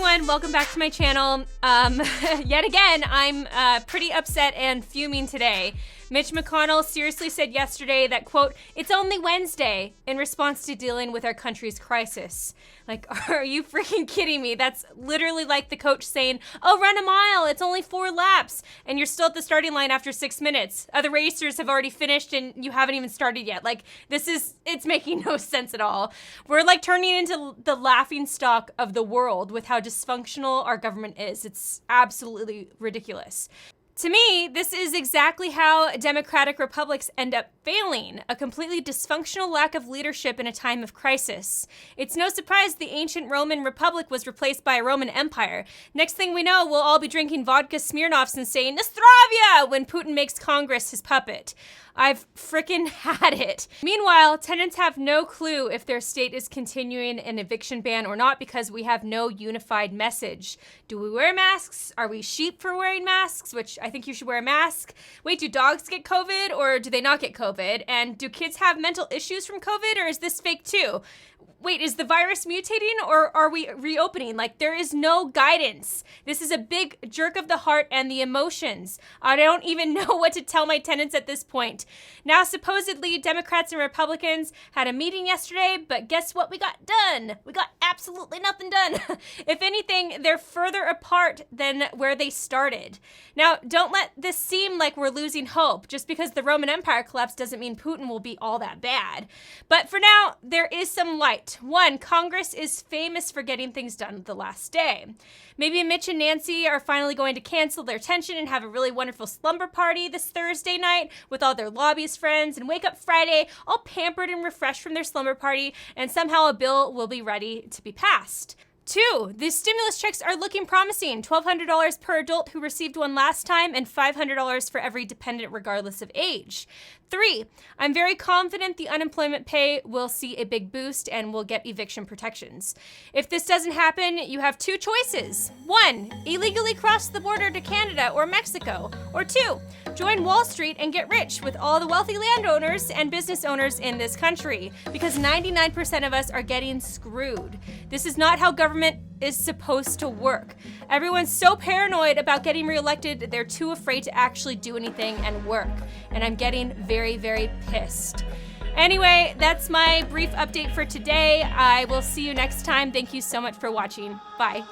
everyone, welcome back to my channel. Yet again, I'm pretty upset and fuming today. Mitch McConnell seriously said yesterday that, quote, "It's only Wednesday," in response to dealing with our country's crisis. Like, are you freaking kidding me? That's literally like the coach saying, "Oh, run a mile, it's only 4 laps," and you're still at the starting line after 6 minutes. Other racers have already finished and you haven't even started yet. Like, it's making no sense at all. We're like turning into the laughing stock of the world with how dysfunctional our government is. It's absolutely ridiculous. To me, this is exactly how democratic republics end up failing, a completely dysfunctional lack of leadership in a time of crisis. It's no surprise the ancient Roman Republic was replaced by a Roman Empire. Next thing we know, we'll all be drinking vodka Smirnoffs and saying, "Nostravia!" when Putin makes Congress his puppet. I've frickin' had it. Meanwhile, tenants have no clue if their state is continuing an eviction ban or not because we have no unified message. Do we wear masks? Are we sheep for wearing masks? Which I think you should wear a mask. Wait, do dogs get COVID or do they not get COVID? And do kids have mental issues from COVID or is this fake too? Wait, is the virus mutating or are we reopening? Like, there is no guidance. This is a big jerk of the heart and the emotions. I don't even know what to tell my tenants at this point. Now, supposedly, Democrats and Republicans had a meeting yesterday, but guess what we got done? We got absolutely nothing done. If anything, they're further apart than where they started. Now, don't let this seem like we're losing hope. Just because the Roman Empire collapsed doesn't mean Putin will be all that bad. But for now, there is some light. One, Congress is famous for getting things done the last day. Maybe Mitch and Nancy are finally going to cancel their tension and have a really wonderful slumber party this Thursday night with all their lobbyist friends and wake up Friday all pampered and refreshed from their slumber party, and somehow a bill will be ready to be passed. 2, the stimulus checks are looking promising. $1,200 per adult who received one last time and $500 for every dependent regardless of age. 3, I'm very confident the unemployment pay will see a big boost and will get eviction protections. If this doesn't happen, you have 2 choices. 1, illegally cross the border to Canada or Mexico. Or 2, join Wall Street and get rich with all the wealthy landowners and business owners in this country, because 99% of us are getting screwed. This is not how government is supposed to work. Everyone's so paranoid about getting reelected, they're too afraid to actually do anything and work. And I'm getting very, very pissed. Anyway, that's my brief update for today. I will see you next time. Thank you so much for watching. Bye.